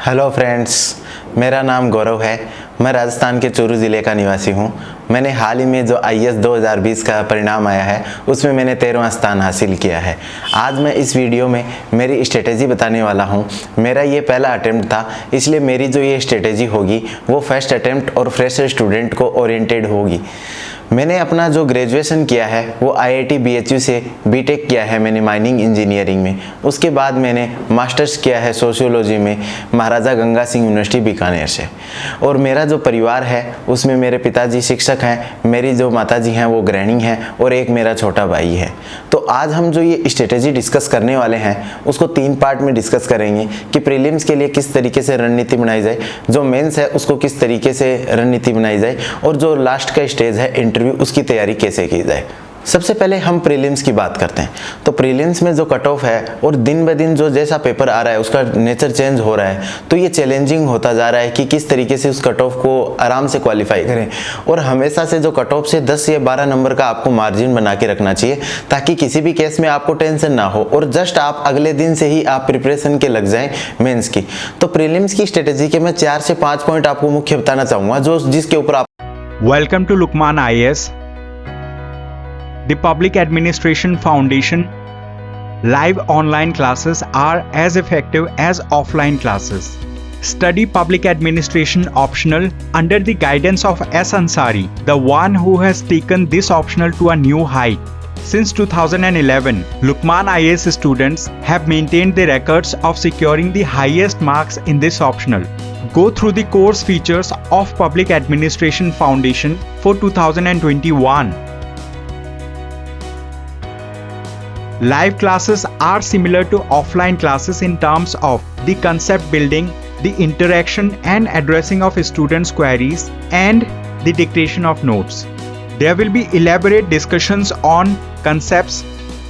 Hello friends, मेरा नाम गौरव है। मैं राजस्थान के चूरू ज़िले का निवासी हूँ। मैंने हाल ही में जो IAS 2020 का परिणाम आया है उसमें मैंने 13वां स्थान हासिल किया है। आज मैं इस वीडियो में मेरी स्ट्रेटेजी बताने वाला हूँ। मेरा ये पहला अटेम्प्ट था, इसलिए मेरी जो ये स्ट्रेटेजी होगी वो फर्स्ट अटेम्प्ट और फ्रेशर स्टूडेंट को ओरिएंटेड होगी। मैंने अपना जो ग्रेजुएशन किया है वो IIT BHU से बीटेक किया है मैंने माइनिंग इंजीनियरिंग में। उसके बाद मैंने मास्टर्स किया है सोशियोलॉजी में महाराजा गंगा सिंह यूनिवर्सिटी बीकानेर से। और मेरा जो परिवार है उसमें मेरे पिताजी शिक्षक हैं, मेरी जो माताजी हैं वो गृहिणी हैं और एक मेरा छोटा भाई है। तो आज हम जो ये स्ट्रेटेजी डिस्कस करने वाले हैं उसको 3 पार्ट में डिस्कस करेंगे कि प्रीलिम्स के लिए किस तरीके से रणनीति बनाई जाए, जो मेंस है उसको किस तरीके से रणनीति बनाई जाए और जो लास्ट का स्टेज है इंटरव्यू उसकी तैयारी कैसे की जाए। सबसे पहले हम प्रीलिम्स की बात करते हैं। तो प्रीलिम्स में जो कट ऑफ है और दिन ब दिन जो जैसा पेपर आ रहा है उसका नेचर चेंज हो रहा है, तो ये चैलेंजिंग होता जा रहा है कि किस तरीके से उस कट ऑफ को आराम से क्वालिफाई करें। और हमेशा से जो कट ऑफ से 10 या 12 नंबर का आपको मार्जिन बना के रखना चाहिए ताकि किसी भी केस में आपको टेंशन ना हो और जस्ट आप अगले दिन से ही आप प्रिपरेशन के लग जाएं मेंस की। तो प्रीलिम्स की स्ट्रेटेजी के मैं 4 से 5 पॉइंट आपको मुख्य बताना चाहूँगा जिसके ऊपर आप। Welcome to Lukman IAS, the Public Administration Foundation. Live online classes are as effective as offline classes. Study Public Administration optional under the guidance of S. Ansari, the one who has taken this optional to a new height. Since 2011, Lukman IAS students have maintained the records of securing the highest marks in this optional. Go through the course features of Public Administration Foundation for 2021. Live classes are similar to offline classes in terms of the concept building, the interaction and addressing of students' queries, and the dictation of notes. There will be elaborate discussions on concepts,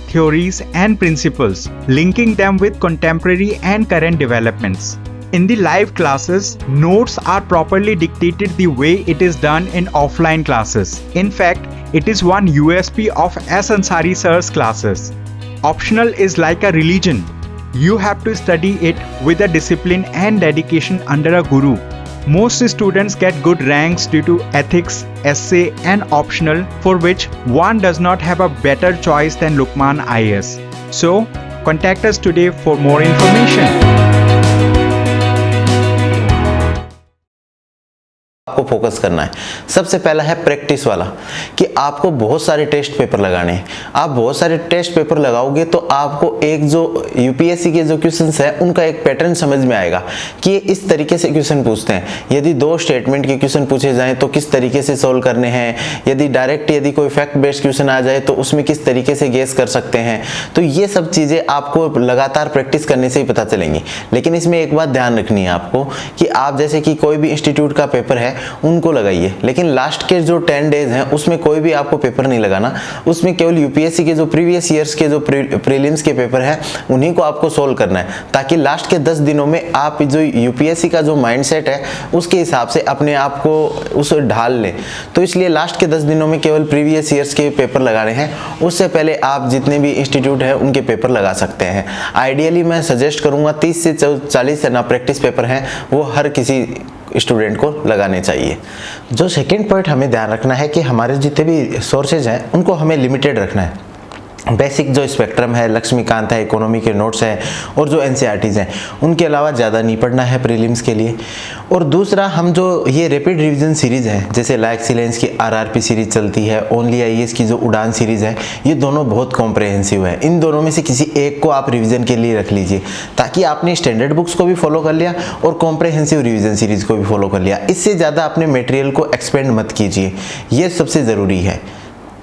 theories and principles, linking them with contemporary and current developments. In the live classes, notes are properly dictated the way it is done in offline classes. In fact, it is one USP of S. Ansari sir's classes. Optional is like a religion. You have to study it with a discipline and dedication under a guru. Most students get good ranks due to ethics, essay and optional, for which one does not have a better choice than Lukman IAS. So, contact us today for more information. आपको focus करना है। सबसे पहला है practice वाला, कि आपको बहुत सारे टेस्ट पेपर लगाने हैं। आप बहुत सारे टेस्ट पेपर लगाओगे तो आपको एक जो यूपीएससी के जो क्वेश्चंस है उनका एक पैटर्न समझ में आएगा कि ये इस तरीके से क्वेश्चन पूछते हैं। यदि 2 स्टेटमेंट के क्वेश्चन पूछे जाएं तो किस तरीके से सोल्व करने हैं, यदि कोई फैक्ट बेस्ड क्वेश्चन आ जाए तो उसमें किस तरीके से गेस कर सकते हैं। तो ये सब चीज़ें आपको लगातार प्रैक्टिस करने से ही पता चलेंगी। लेकिन इसमें एक बात ध्यान रखनी है आपको कि आप जैसे कि कोई भी इंस्टीट्यूट का पेपर है उनको लगाइए, लेकिन लास्ट के जो 10 डेज हैं उसमें कोई भी आपको पेपर नहीं लगाना। उसमें केवल यूपीएससी के जो प्रीवियस ईयर्स के जो प्रीलिम्स के पेपर हैं उन्हीं को आपको सोल्व करना है, ताकि लास्ट के 10 दिनों में आप जो यूपीएससी का जो माइंडसेट है उसके हिसाब से अपने आप को उसे ढाल लें। तो इसलिए लास्ट के 10 दिनों में केवल प्रीवियस ईयर्स के पेपर लगाने हैं। उससे पहले आप जितने भी इंस्टीट्यूट हैं उनके पेपर लगा सकते हैं। आइडियली मैं सजेस्ट करूँगा 30 से 40 ना प्रैक्टिस पेपर हैं वो हर किसी स्टूडेंट को लगाने चाहिए। जो सेकंड पॉइंट हमें ध्यान रखना है कि हमारे जितने भी सोर्सेज हैं उनको हमें लिमिटेड रखना है। बेसिक जो स्पेक्ट्रम है, लक्ष्मीकांत है, इकोनॉमी के नोट्स हैं और जो एनसीईआरटीज़ हैं उनके अलावा ज़्यादा नहीं पढ़ना है प्रीलिम्स के लिए। और दूसरा, हम जो ये रैपिड रिवीजन सीरीज़ है जैसे ला एक्सीलेंस की RRP सीरीज़ चलती है, ओनली IAS की जो उड़ान सीरीज़ है, ये दोनों बहुत कॉम्प्रहेंसिव है। इन दोनों में से किसी एक को आप रिवीजन के लिए रख लीजिए ताकि आपने स्टैंडर्ड बुक्स को भी फॉलो कर लिया और कॉम्प्रहेंसिव रिवीजन सीरीज़ को भी फॉलो कर लिया। इससे ज़्यादा अपने मटेरियल को एक्सपेंड मत कीजिए, ये सबसे ज़रूरी है।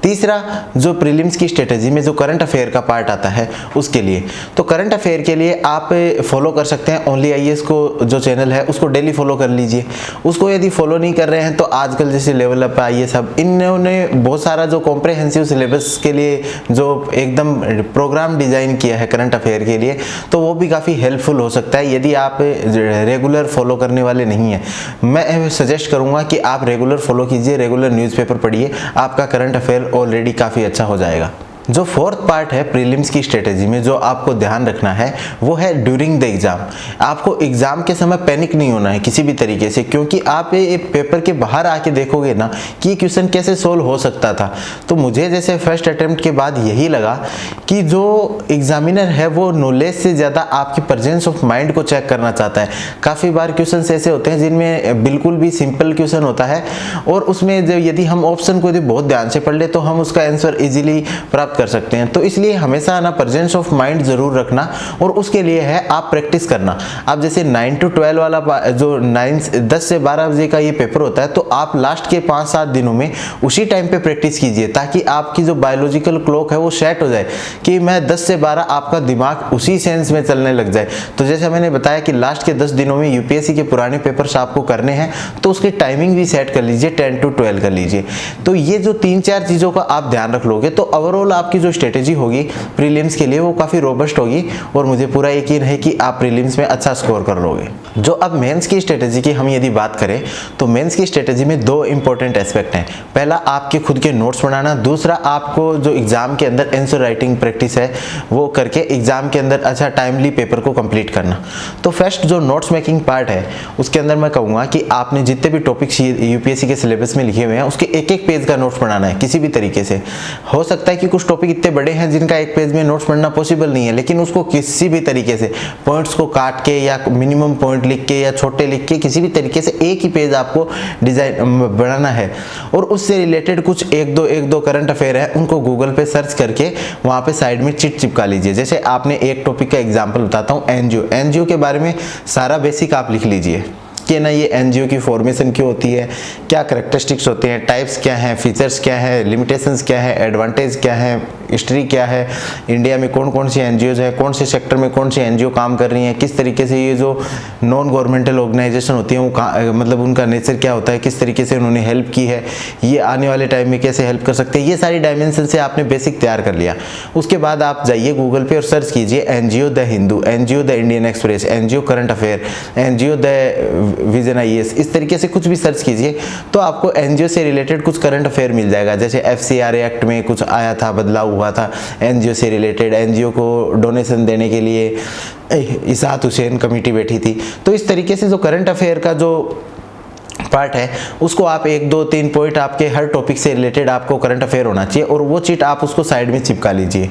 तीसरा, जो प्रीलिम्स की स्ट्रेटजी में जो करंट अफेयर का पार्ट आता है उसके लिए, तो करंट अफेयर के लिए आप फॉलो कर सकते हैं ओनली IAS को जो चैनल है उसको डेली फॉलो कर लीजिए। उसको यदि फॉलो नहीं कर रहे हैं तो आजकल जैसे लेवल अप IAS सब इन्होंने बहुत सारा जो कॉम्प्रहेंसिव सिलेबस के लिए जो एकदम प्रोग्राम डिज़ाइन किया है करंट अफेयर के लिए, तो वो भी काफ़ी हेल्पफुल हो सकता है यदि आप रेगुलर फॉलो करने वाले नहीं हैं। मैं सजेस्ट करूँगा कि आप रेगुलर फॉलो कीजिए, रेगुलर न्यूज़पेपर पढ़िए, आपका करंट अफेयर ऑलरेडी काफ़ी अच्छा हो जाएगा। जो फोर्थ पार्ट है प्रीलिम्स की स्ट्रेटेजी में जो आपको ध्यान रखना है वो है ड्यूरिंग द एग्जाम। आपको एग्जाम के समय पैनिक नहीं होना है किसी भी तरीके से, क्योंकि आप ये पेपर के बाहर आके देखोगे ना कि ये क्वेश्चन कैसे सोल्व हो सकता था। तो मुझे जैसे फर्स्ट अटेम्प्ट के बाद यही लगा कि जो एग्जामिनर है वो नॉलेज से ज़्यादा आपकी प्रेजेंस ऑफ माइंड को चेक करना चाहता है। काफ़ी बार क्वेश्चन ऐसे होते हैं जिनमें बिल्कुल भी सिंपल क्वेश्चन होता है और उसमें यदि हम ऑप्शन को यदि बहुत ध्यान से पढ़ ले तो हम उसका आंसर इजीली प्राप्त कर सकते हैं। तो इसलिए हमेशा ना प्रेजेंस ऑफ माइंड जरूर रखना और उसके लिए है आप प्रैक्टिस करना। आप जैसे 9 to 12 वाला जो 10 से 12 बजे का ये पेपर होता है तो आप लास्ट के 5-7 दिनों में उसी टाइम पे प्रैक्टिस कीजिए ताकि आपकी जो बायोलॉजिकल क्लॉक है वो सेट हो जाए कि मैं 10 से 12 आपका दिमाग उसी सेंस में चलने लग जाए। तो जैसे मैंने बताया कि लास्ट के 10 दिनों में यूपीएससी के पुराने पेपर्स आपको करने हैं तो उसकी टाइमिंग भी सेट कर लीजिए, 10 to 12 कर लीजिए। तो ये जो 3-4 चीज़ों का आप ध्यान रख लोगे तो ओवरऑल आपकी जो स्ट्रेटेजी होगी प्रीलिम्स के लिए वो काफ़ी रोबस्ट होगी और मुझे पूरा यकीन है कि आप प्रीलिम्स में अच्छा स्कोर कर लोगे। जो अब मेंस की स्ट्रेटेजी की हम यदि बात करें तो मेंस की स्ट्रेटेजी में 2 इंपॉर्टेंट एस्पेक्ट हैं। पहला आपके खुद के नोट्स बनाना, दूसरा आपको जो एग्जाम के अंदर आंसर राइटिंग प्रैक्टिस है वो करके एग्जाम के अंदर अच्छा टाइमली पेपर को कंप्लीट करना। तो फर्स्ट जो नोट्स मेकिंग पार्ट है उसके अंदर मैं कहूँगा कि आपने जितने भी टॉपिक्स यूपीएससी के सिलेबस में लिखे हुए हैं उसके एक पेज का नोट्स बनाना है किसी भी तरीके से। हो सकता है कि कुछ टॉपिक इतने बड़े हैं जिनका एक पेज में नोट्स पढ़ना पॉसिबल नहीं है, लेकिन उसको किसी भी तरीके से पॉइंट्स को काट के या मिनिमम पॉइंट लिख के या छोटे लिख के किसी भी तरीके से एक ही पेज आपको डिजाइन बनाना है और उससे रिलेटेड कुछ एक दो करंट अफेयर है उनको गूगल पे सर्च करके वहाँ पे साइड में चिट चिपका लीजिए। जैसे आपने एक टॉपिक का एग्जाम्पल बताता हूँ, एनजीओ के बारे में सारा बेसिक आप लिख लीजिए कि ना ये एनजीओ की फॉर्मेशन क्यों होती है, क्या करेक्टरिस्टिक्स होते हैं, टाइप्स क्या हैं, फीचर्स क्या है, लिमिटेशंस क्या है, एडवांटेज क्या है, हिस्ट्री क्या है, इंडिया में कौन कौन सी एनजीओज हैं, कौन से सेक्टर में कौन सी एनजीओ काम कर रही हैं, किस तरीके से ये जो नॉन गवर्नमेंटल ऑर्गेनाइजेशन होती हैं वो मतलब उनका नेचर क्या होता है, किस तरीके से उन्होंने हेल्प की है, ये आने वाले टाइम में कैसे हेल्प कर सकते हैं, ये सारी डायमेंशन से आपने बेसिक तैयार कर लिया। उसके बाद आप जाइए गूगल पे और सर्च कीजिए NGO the Hindu, NGO the Indian express, NGO current affair, NGO the vision IAS, इस तरीके से कुछ भी सर्च कीजिए तो आपको एनजीओ से रिलेटेड कुछ करंट अफेयर मिल जाएगा। जैसे एफसीआरए एक्ट में कुछ आया था, बदलाव हुआ था एनजीओ से रिलेटेड, एनजीओ को डोनेशन देने के लिए इसात हुसैन कमेटी बैठी थी। तो इस तरीके से जो करंट अफेयर का जो पार्ट है उसको आप 1, 2, 3 पॉइंट आपके हर टॉपिक से रिलेटेड आपको करंट अफेयर होना चाहिए और वो चीट आप उसको साइड में चिपका लीजिए।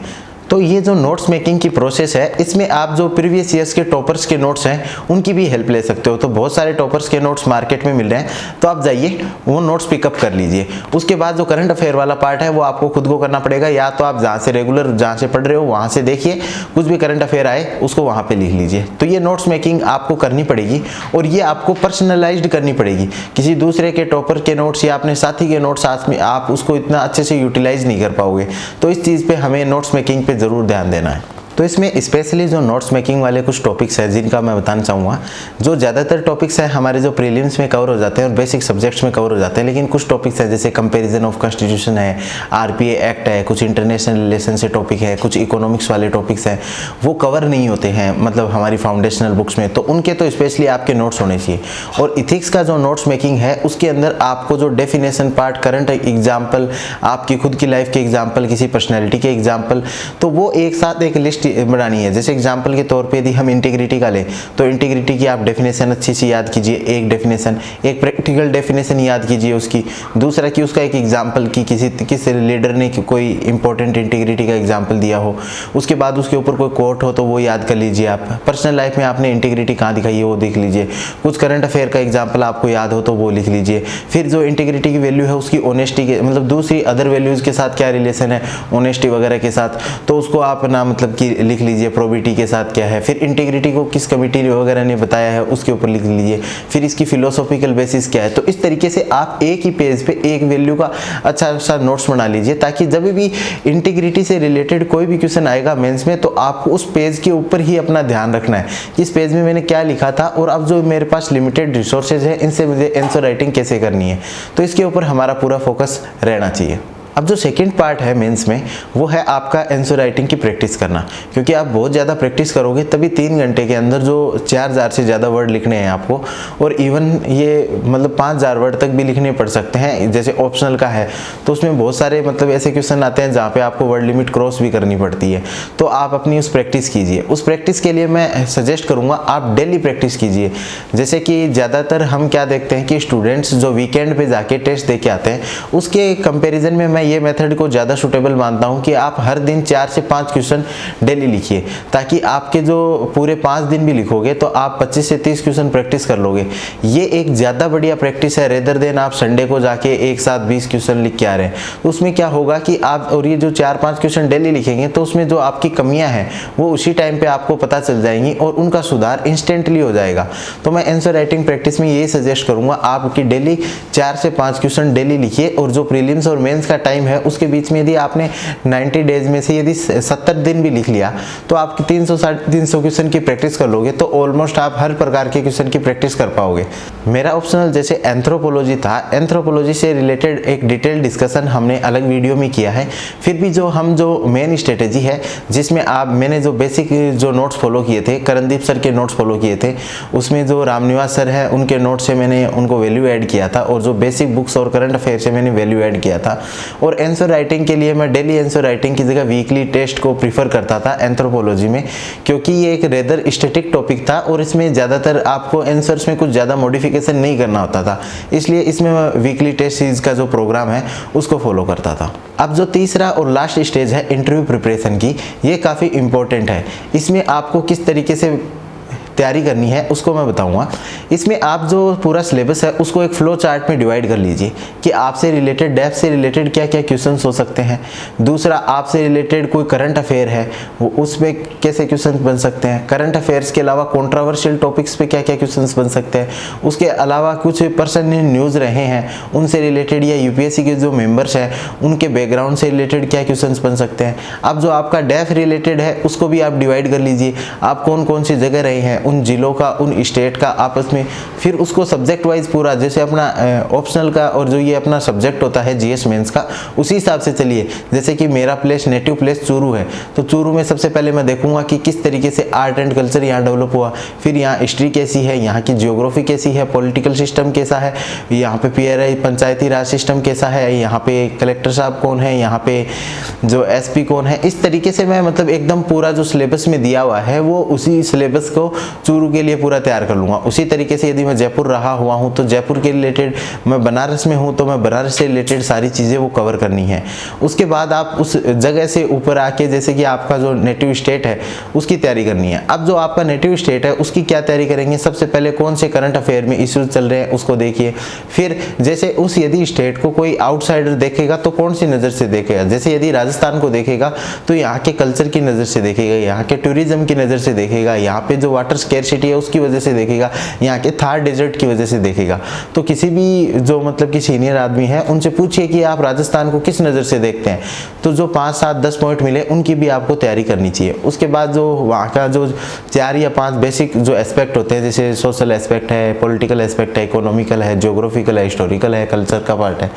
तो ये जो नोट्स मेकिंग की प्रोसेस है इसमें आप जो प्रीवियस ईयर्स के टॉपर्स के नोट्स हैं उनकी भी हेल्प ले सकते हो। तो बहुत सारे टॉपर्स के नोट्स मार्केट में मिल रहे हैं तो आप जाइए वो नोट्स पिकअप कर लीजिए। उसके बाद जो करंट अफेयर वाला पार्ट है वो आपको खुद को करना पड़ेगा, या तो आप जहाँ से रेगुलर जहाँ से पढ़ रहे हो वहाँ से देखिए, कुछ भी करंट अफेयर आए उसको वहाँ पर लिख लीजिए। तो ये नोट्स मेकिंग आपको करनी पड़ेगी और ये आपको पर्सनलाइज्ड करनी पड़ेगी। किसी दूसरे के टॉपर के नोट्स या अपने साथी के नोट्स साथ में आप उसको इतना अच्छे से यूटिलाइज नहीं कर पाओगे। तो इस चीज़ पे हमें नोट्स मेकिंग पे ज़रूर ध्यान देना है। तो इसमें स्पेशली जो नोट्स मेकिंग वाले कुछ टॉपिक्स हैं जिनका मैं बताना चाहूँगा। जो ज़्यादातर टॉपिक्स हैं हमारे जो प्रीलिम्स में कवर हो जाते हैं और बेसिक सब्जेक्ट्स में कवर हो जाते हैं, लेकिन कुछ टॉपिक्स हैं जैसे कंपैरिजन ऑफ कॉन्स्टिट्यूशन है, आरपीए एक्ट है, कुछ इंटरनेशनल रिलेशन से टॉपिक है, कुछ इकोनॉमिक्स वाले टॉपिक्स हैं वो कवर नहीं होते हैं मतलब हमारी फाउंडेशनल बुक्स में, तो उनके तो स्पेशली आपके नोट्स होने चाहिए। और इथिक्स का जो नोट्स मेकिंग है उसके अंदर आपको जो डेफिनेशन पार्ट, करंट एग्जाम्पल, आपकी खुद की लाइफ के एग्जाम्पल, किसी पर्सनैलिटी के एग्जाम्पल, तो वो एक साथ एक लिस्ट बनानी है। जैसे एग्जांपल के तौर पे यदि हम इंटीग्रिटी का लें तो इंटीग्रिटी की आप डेफिनेशन अच्छी सी याद कीजिए, एक डेफिनेशन, एक प्रैक्टिकल डेफिनेशन याद कीजिए उसकी, दूसरा कि उसका एक एग्जांपल की किसी लीडर ने कोई इंपॉर्टेंट इंटीग्रिटी का एग्जांपल दिया हो, उसके बाद उसके ऊपर कोई कोट हो तो वो याद कर लीजिए। आप पर्सनल लाइफ में आपने इंटीग्रिटी कहाँ दिखाई है वो देख लीजिए, कुछ करंट अफेयर का एग्जाम्पल आपको याद हो तो वो लिख लीजिए। फिर जो इंटीग्रिटी की वैल्यू है उसकी ऑनेस्टी के मतलब दूसरी अदर वैल्यूज के साथ क्या रिलेशन है, ऑनेस्टी वगैरह के साथ, तो उसको आप ना मतलब कि लिख लीजिए। प्रोबिटी के साथ क्या है, फिर इंटीग्रिटी को किस कमिटी वगैरह ने बताया है उसके ऊपर लिख लीजिए, फिर इसकी फिलोसॉफिकल बेसिस क्या है। तो इस तरीके से आप एक ही पेज पे एक वैल्यू का अच्छा सा नोट्स बना लीजिए ताकि जब भी इंटीग्रिटी से रिलेटेड कोई भी क्वेश्चन आएगा मेंस में तो आपको उस पेज के ऊपर ही अपना ध्यान रखना है कि इस पेज में मैंने क्या लिखा था और अब जो मेरे पास लिमिटेड रिसोर्सेज है इनसे मुझे आंसर राइटिंग कैसे करनी है। तो इसके ऊपर हमारा पूरा फोकस रहना चाहिए। अब जो सेकंड पार्ट है मेंस में, वो है आपका आंसर राइटिंग की प्रैक्टिस करना, क्योंकि आप बहुत ज़्यादा प्रैक्टिस करोगे तभी 3 घंटे के अंदर जो 4000 से ज़्यादा वर्ड लिखने हैं आपको, और इवन ये मतलब 5000 वर्ड तक भी लिखने पड़ सकते हैं। जैसे ऑप्शनल का है तो उसमें बहुत सारे मतलब ऐसे क्वेश्चन आते हैं जहाँ पे आपको वर्ड लिमिट क्रॉस भी करनी पड़ती है, तो आप अपनी उस प्रैक्टिस कीजिए। उस प्रैक्टिस के लिए मैं सजेस्ट करूँगा आप डेली प्रैक्टिस कीजिए। जैसे कि ज़्यादातर हम क्या देखते हैं कि स्टूडेंट्स जो वीकेंड पे जाके टेस्ट दे के आते हैं, उसके कंपेरिजन में मैं ये मेथड को ज़्यादा सूटेबल मानता हूँ कि आप हर दिन 4 से 5 क्वेश्चन डेली लिखिए, ताकि आपके जो पूरे 5 दिन भी लिखोगे तो आप 25 से 30 क्वेश्चन प्रैक्टिस कर लोगे। ये एक ज़्यादा बढ़िया प्रैक्टिस है रेदर देन आप संडे को जाके एक साथ 20 क्वेश्चन लिख के आ रहे हैं। तो उसमें क्या होगा कि आप, और ये जो 4-5 क्वेश्चन डेली लिखेंगे तो उसमें जो आपकी कमियां हैं वो उसी टाइम पे आपको पता चल जाएंगी और उनका सुधार इंस्टेंटली हो जाएगा। तो मैं आंसर राइटिंग प्रैक्टिस में यही सजेस्ट करूंगा आपकी डेली 4 से 5 क्वेश्चन डेली लिखिए, और जो प्रीलिम्स और मेंस का टाइम है उसके बीच में यदि आपने 90 डेज में से यदि 70 दिन भी लिख लिया तो आपकी 300-350 क्वेश्चन की प्रैक्टिस कर लोगे, तो ऑलमोस्ट आप हर प्रकार के क्वेश्चन की प्रैक्टिस कर पाओगे। मेरा ऑप्शनल जैसे एंथ्रोपोलॉजी था, एंथ्रोपोलॉजी से रिलेटेड एक डिटेल डिस्कशन हमने अलग वीडियो में किया है। फिर भी जो मेन स्ट्रेटेजी है जिसमें मैंने जो बेसिक जो नोट्स फॉलो किए थे, करणदीप सर के नोट्स फॉलो किए थे, उसमें जो रामनिवास सर है उनके नोट्स से मैंने उनको वैल्यू ऐड किया था, और जो बेसिक बुक्स और करंट अफेयर से मैंने वैल्यू ऐड किया था। और आंसर राइटिंग के लिए मैं डेली आंसर राइटिंग की जगह वीकली टेस्ट को प्रीफर करता था एंथ्रोपोलॉजी में, क्योंकि ये एक रेदर स्टैटिक टॉपिक था और इसमें ज़्यादातर आपको आंसर्स में कुछ ज़्यादा मॉडिफिकेशन नहीं करना होता था, इसलिए इसमें मैं वीकली टेस्ट सीरीज का जो प्रोग्राम है उसको फॉलो करता था। अब जो तीसरा और लास्ट स्टेज है इंटरव्यू प्रिपरेशन की, ये काफ़ी इंपॉर्टेंट है। इसमें आपको किस तरीके से तैयारी करनी है उसको मैं बताऊंगा। इसमें आप जो पूरा सिलेबस है उसको एक फ्लो चार्ट में डिवाइड कर लीजिए कि आपसे रिलेटेड, डेप्थ से रिलेटेड क्या क्या क्वेश्चंस हो सकते हैं। दूसरा, आपसे रिलेटेड कोई करंट अफेयर है वो उसमें कैसे क्वेश्चन बन सकते हैं। करंट अफेयर्स के अलावा कंट्रोवर्शियल टॉपिक्स पे क्या क्या क्वेश्चंस बन सकते हैं। उसके अलावा कुछ पर्सन न्यूज़ रहे हैं उनसे रिलेटेड, या यूपीएससी के जो मेंबर्स हैं उनके बैकग्राउंड से रिलेटेड क्या क्वेश्चंस बन सकते हैं। अब जो आपका डेप्थ रिलेटेड है उसको भी आप डिवाइड कर लीजिए, आप कौन कौन सी जगह रहे हैं, उन जिलों का, उन स्टेट का आपस में। फिर उसको सब्जेक्ट वाइज पूरा, जैसे अपना ऑप्शनल का और जो ये अपना सब्जेक्ट होता है जीएस मेंस का, उसी हिसाब से चलिए। जैसे कि मेरा प्लेस, नेटिव प्लेस चूरू है, तो चूरू में सबसे पहले मैं देखूंगा कि किस तरीके से आर्ट एंड कल्चर यहाँ डेवलप हुआ, फिर यहाँ हिस्ट्री कैसी है, यहाँ की जियोग्राफी कैसी है, पॉलिटिकल सिस्टम कैसा है, यहाँ पे पीआरआई पंचायती राज सिस्टम कैसा है, यहाँ पे कलेक्टर साहब कौन है, यहाँ पे जो एसपी कौन है। इस तरीके से मैं मतलब एकदम पूरा जो सिलेबस में दिया हुआ है वो उसी सिलेबस को चूरू के लिए पूरा तैयार कर लूँगा। उसी तरीके से यदि मैं जयपुर रहा हुआ हूँ तो जयपुर के रिलेटेड, मैं बनारस में हूँ तो मैं बनारस से रिलेटेड सारी चीज़ें वो कवर करनी है। उसके बाद आप उस जगह से ऊपर आके, जैसे कि आपका जो नेटिव स्टेट है उसकी तैयारी करनी है। अब जो आपका नेटिव स्टेट है उसकी क्या तैयारी करेंगे, सबसे पहले कौन से करंट अफेयर में इश्यूज चल रहे हैं उसको देखिए। फिर जैसे उस यदि स्टेट को कोई आउटसाइडर देखेगा तो कौन सी नज़र से देखेगा। जैसे यदि राजस्थान को देखेगा तो यहाँ के कल्चर की नज़र से देखेगा, यहाँ के टूरिज्म की नज़र से देखेगा, यहाँ पे जो वाटर स्केर्सिटी है उसकी वजह से देखेगा, यहाँ के थार डेजर्ट की वजह से देखेगा। तो किसी भी जो मतलब कि सीनियर आदमी है उनसे पूछिए कि आप राजस्थान को किस नज़र से देखते हैं, तो जो 5, 7, 10 पॉइंट मिले उनकी भी आपको तैयारी करनी चाहिए। उसके बाद जो वहाँ का जो 4 या 5 बेसिक जो एस्पेक्ट होते हैं, जैसे सोशल एस्पेक्ट है, पॉलिटिकल एस्पेक्ट है, इकोनॉमिकल है, ज्योग्राफिकल है, हिस्टोरिकल है, कल्चर का पार्ट है,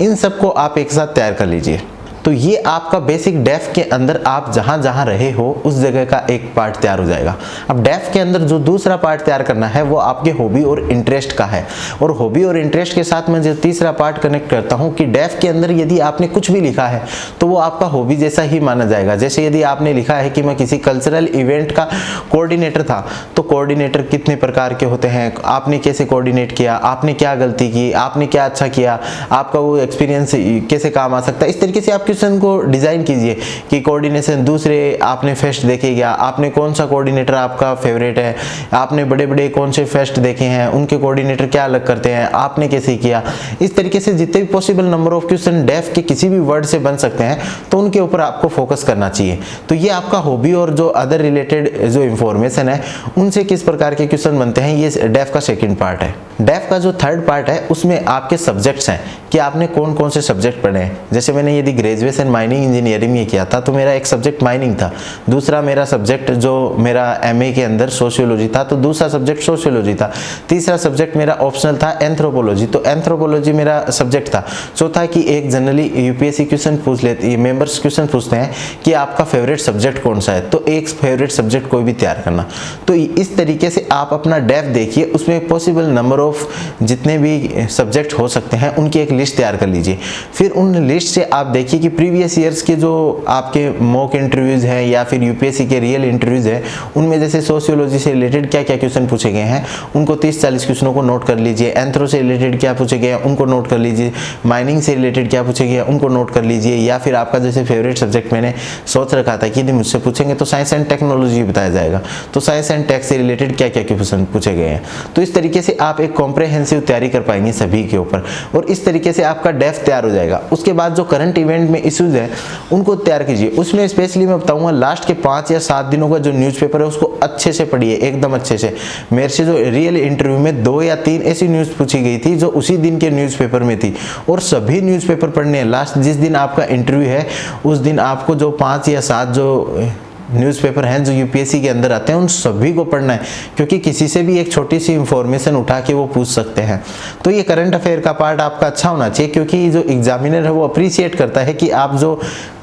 इन सबको आप एक साथ तैयार कर लीजिए। तो ये आपका बेसिक डेफ के अंदर आप जहाँ जहाँ रहे हो उस जगह का एक पार्ट तैयार हो जाएगा। अब डेफ के अंदर जो दूसरा पार्ट तैयार करना है वो आपके हॉबी और इंटरेस्ट का है, और हॉबी और इंटरेस्ट के साथ मैं जो तीसरा पार्ट कनेक्ट करता हूँ कि डेफ के अंदर यदि आपने कुछ भी लिखा है तो वो आपका हॉबी जैसा ही माना जाएगा। जैसे यदि आपने लिखा है कि मैं किसी कल्चरल इवेंट का कोऑर्डिनेटर था, तो कोऑर्डिनेटर कितने प्रकार के होते हैं, आपने कैसे कोऑर्डिनेट किया, आपने क्या गलती की, आपने क्या अच्छा किया, आपका वो एक्सपीरियंस कैसे काम आ सकता है। इस तरीके से आप क्वेश्चन को डिजाइन कीजिए कि कोऑर्डिनेशन, दूसरे आपने फेस्ट देखे क्या, आपने कौन सा कोऑर्डिनेटर आपका फेवरेट है, आपने बड़े बड़े कौन से फेस्ट देखे हैं, उनके कोऑर्डिनेटर क्या अलग करते हैं, आपने कैसे किया। इस तरीके से जितने भी पॉसिबल नंबर ऑफ क्वेश्चन डेफ के किसी भी वर्ड से बन सकते हैं तो उनके ऊपर आपको फोकस करना चाहिए। तो ये आपका हॉबी और जो अदर रिलेटेड जो इंफॉर्मेशन है उनसे किस प्रकार के क्वेश्चन बनते हैं, ये डेफ का सेकंड पार्ट है। डेफ का जो थर्ड पार्ट है उसमें आपके सब्जेक्ट्स हैं कि आपने कौन कौन से सब्जेक्ट पढ़े हैं। जैसे मैंने यदि ग्रेजुएट ग्रेजुएशन माइनिंग इंजीनियरिंग में किया था, तो मेरा एक सब्जेक्ट माइनिंग था, दूसरा मेरा सब्जेक्ट जो मेरा एमए के अंदर सोशियोलॉजी था, तो दूसरा सब्जेक्ट सोशियोलॉजी था, तीसरा सब्जेक्ट मेरा ऑप्शनल था एंथ्रोपोलॉजी, तो एंथ्रोपोलॉजी मेरा सब्जेक्ट था। चौथा कि एक जनरली यूपीएससी क्वेश्चन पूछ लेती, मेंबर्स क्वेश्चन पूछते हैं कि आपका फेवरेट सब्जेक्ट कौन सा है, तो एक फेवरेट सब्जेक्ट कोई भी तैयार करना। तो इस तरीके से आप अपना डेप्थ देखिए, उसमें पॉसिबल नंबर ऑफ जितने भी सब्जेक्ट हो सकते हैं उनकी एक लिस्ट तैयार कर लीजिए। फिर उन लिस्ट से आप देखिए कि प्रीवियस ईयर्स के जो आपके मॉक इंटरव्यूज़ हैं या फिर यूपीएससी के रियल इंटरव्यूज़ हैं, उनमें जैसे सोशियोलॉजी से रिलेटेड क्या क्या क्वेश्चन पूछे गए हैं उनको 30-40 क्वेश्चनों को नोट कर लीजिए, एंथ्रो से रिलेटेड क्या पूछे गए हैं उनको नोट कर लीजिए, माइनिंग से रिलेटेड क्या पूछे गए हैं उनको नोट कर लीजिए, या फिर आपका जैसे फेवरेट सब्जेक्ट मैंने सोच रखा था कि यदि मुझसे पूछेंगे तो साइंस एंड टेक्नोलॉजी बताया जाएगा, तो साइंस एंड टेक से रिलेटेड क्या क्या क्वेश्चन पूछे गए हैं। तो इस तरीके से आप एक कॉम्प्रहेंसिव तैयारी कर पाएंगे सभी के ऊपर, और इस तरीके से आपका डेप्थ तैयार हो जाएगा। उसके बाद जो करंट इवेंट में इश्यूज है उनको तैयार कीजिए। उसमें स्पेशली मैं बताऊंगा लास्ट के 5 या 7 दिनों का जो न्यूज़पेपर है उसको अच्छे से पढ़िए, एकदम अच्छे से। मेरे से जो रियल इंटरव्यू में 2 या 3 ऐसी न्यूज़ पूछी गई थी जो उसी दिन के न्यूज़पेपर में थी, और सभी न्यूज़पेपर पढ़ने हैं। लास्ट जिस दिन आपका इंटरव्यू है उस दिन आपको जो 5 या 7 जो न्यूज़पेपर हैं जो यूपीएससी के अंदर आते हैं उन सभी को पढ़ना है, क्योंकि किसी से भी एक छोटी सी इंफॉर्मेशन उठा के वो पूछ सकते हैं। तो ये करंट अफेयर का पार्ट आपका अच्छा होना चाहिए, क्योंकि जो एग्जामिनर है वो अप्रिशिएट करता है कि आप जो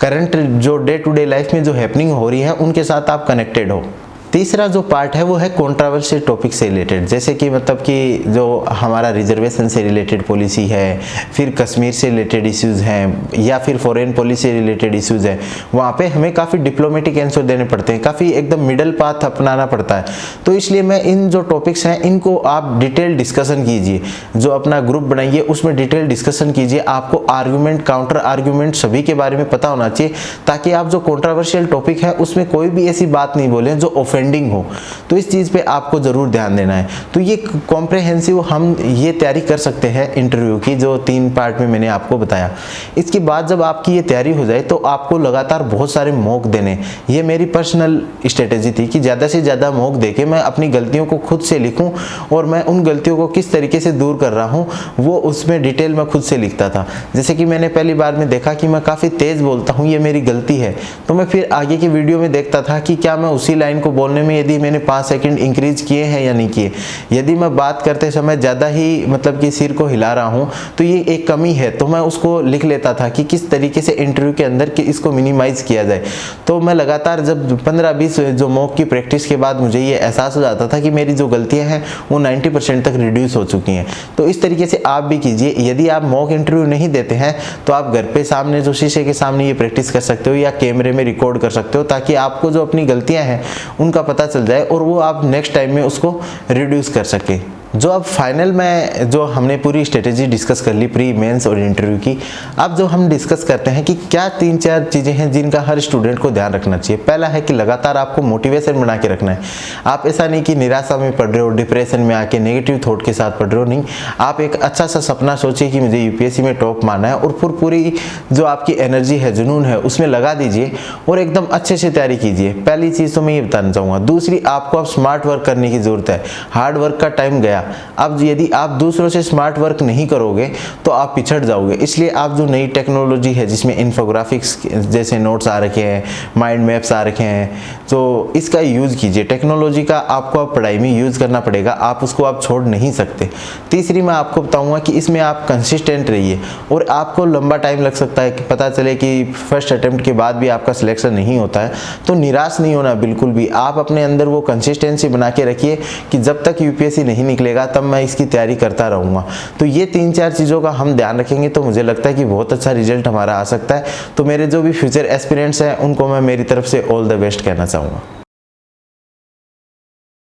करंट जो डे टू डे लाइफ में जो हैपनिंग हो रही है उनके साथ आप कनेक्टेड हो। तीसरा जो पार्ट है वो है कंट्रोवर्शियल टॉपिक से रिलेटेड, जैसे कि मतलब कि जो हमारा रिजर्वेशन से रिलेटेड पॉलिसी है, फिर कश्मीर से रिलेटेड इश्यूज़ हैं, या फिर फॉरेन पॉलिसी से रिलेटेड इश्यूज़ है, वहाँ पे हमें काफ़ी डिप्लोमेटिक आंसर देने पड़ते हैं, काफ़ी एकदम मिडल पाथ अपनाना पड़ता है। तो इसलिए मैं इन जो टॉपिक्स हैं इनको आप डिटेल डिस्कशन कीजिए, जो अपना ग्रुप बनाइए उसमें डिटेल डिस्कशन कीजिए। आपको आर्गूमेंट काउंटर आर्गूमेंट सभी के बारे में पता होना चाहिए, ताकि आप जो कंट्रोवर्शियल टॉपिक है उसमें कोई भी ऐसी बात नहीं बोलें जो ऑफेंडिंग हो। तो इस चीज़ पे आपको ज़रूर ध्यान देना है। तो ये कॉम्प्रहेंसिव हम ये तैयारी कर सकते हैं इंटरव्यू की, जो 3 पार्ट में मैंने आपको बताया। इसके बाद जब आपकी ये तैयारी हो जाए तो आपको लगातार बहुत सारे मॉक देने। ये मेरी पर्सनल स्ट्रेटेजी थी कि ज़्यादा से ज़्यादा मॉक देके मैं अपनी गलतियों को खुद से लिखूं, और मैं उन गलतियों को किस तरीके से दूर कर रहा हूं वो उसमें डिटेल में खुद से लिखता था। जैसे कि मैंने पहली बार में देखा कि मैं काफ़ी तेज़ बोलता हूँ, ये मेरी गलती है, तो मैं फिर आगे की वीडियो में देखता था कि क्या मैं उसी लाइन को बोलने में यदि मैंने 5 सेकंड इंक्रीज किए हैं या नहीं किए। यदि मैं बात करते समय ज़्यादा ही मतलब कि सिर को हिला रहा हूँ तो ये एक कमी है, तो मैं उसको लिख लेता था कि किस तरीके से इंटरव्यू के अंदर कि इसको मिनिमाइज किया जाए। तो मैं लगातार जब 15-20 जो मॉक की प्रैक्टिस के बाद मुझे ये एहसास हो जाता था कि मेरी जो गलतियाँ हैं वो 90% तक रिड्यूस हो चुकी हैं। तो इस तरीके से आप भी कीजिए। यदि आप मॉक इंटरव्यू नहीं देते हैं तो आप घर पे सामने जो शीशे के सामने ये प्रैक्टिस कर सकते हो, या कैमरे में रिकॉर्ड कर सकते हो, ताकि आपको जो अपनी गलतियाँ हैं उनका पता चल जाए और वो आप नेक्स्ट टाइम में उसको रिड्यूस कर सके। जो अब फाइनल में जो हमने पूरी स्ट्रेटेजी डिस्कस कर ली प्री मेंस और इंटरव्यू की, अब जो हम डिस्कस करते हैं कि क्या 3-4 चीज़ें हैं जिनका हर स्टूडेंट को ध्यान रखना चाहिए। पहला है कि लगातार आपको मोटिवेशन बना के रखना है। आप ऐसा नहीं कि निराशा में पढ़ रहे हो, डिप्रेशन में आके नेगेटिव थॉट के साथ पढ़ रहे हो, नहीं। आप एक अच्छा सा सपना सोचिए कि मुझे यूपीएससी में टॉप मारना है, और फिर पूरी जो आपकी एनर्जी है, जुनून है, उसमें लगा दीजिए और एकदम अच्छे से तैयारी कीजिए। पहली चीज़ तो मैं ये बताना चाहूँगा। दूसरी, आपको अब स्मार्ट वर्क करने की ज़रूरत है। हार्ड वर्क का टाइम गया। अब यदि आप दूसरों से स्मार्ट वर्क नहीं करोगे तो आप पिछड़ जाओगे। इसलिए आप जो नई टेक्नोलॉजी है जिसमें इन्फोग्राफिक्स जैसे नोट्स आ रखे हैं, माइंड मैप्स आ रखे हैं, तो इसका यूज़ कीजिए। टेक्नोलॉजी का आपको अब पढ़ाई में यूज़ करना पड़ेगा, आप उसको आप छोड़ नहीं सकते। तीसरी, मैं आपको बताऊंगा कि इसमें आप कंसिस्टेंट रहिए, और आपको लंबा टाइम लग सकता है कि पता चले कि फर्स्ट अटेम्प्ट के बाद भी आपका सिलेक्शन नहीं होता है, तो निराश नहीं होना बिल्कुल भी। आप अपने अंदर वो कंसिस्टेंसी बना के रखिए कि जब तक यूपीएससी नहीं निकलेगा तब मैं इसकी तैयारी करता रहूँगा। तो ये 3-4 चीज़ों का हम ध्यान रखेंगे तो मुझे लगता है कि बहुत अच्छा रिजल्ट हमारा आ सकता है। तो मेरे जो भी फ्यूचर एस्पिरेंट्स हैं उनको मैं मेरी तरफ से ऑल द बेस्ट कहना चाहूँगा।